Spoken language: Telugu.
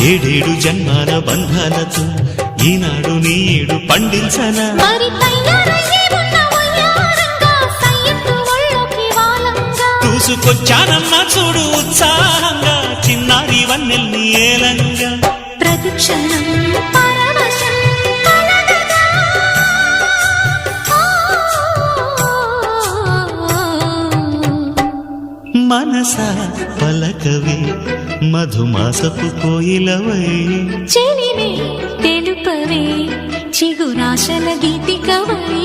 ఏడేడు జన్మాల బంధాలతో ఈనాడు నీడు పండించనా చూసుకొచ్చానమ్మా చూడు ఉత్సాహంగా చిన్నారి వన్నెల్ని ఏలంగా ప్రతిక్షణం మనసా పలకవే మధుమాసపు కోయిలవై చెలిమే తెలుపవే చిగురాశల గీతికవై